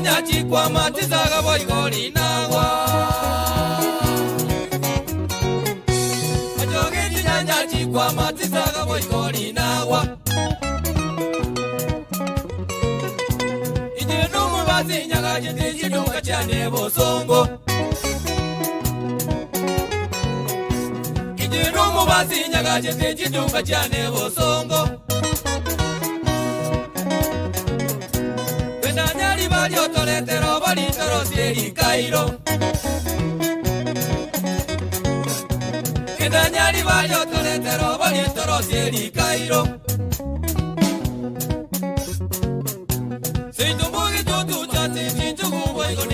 chinyanya chikwama tizaga boigori nagwa ajoge chinyanya chikwama tizaga boigori nagwa ije no mubazi nyaga jindi jidunga cyane bosongo ije no mubazi nyaga jindi jidunga cyane bosongo Yo toletero bonito sieri cairo Que dañari yo toletero bonito sieri cairo Si tu mugi tu chati si tu voy con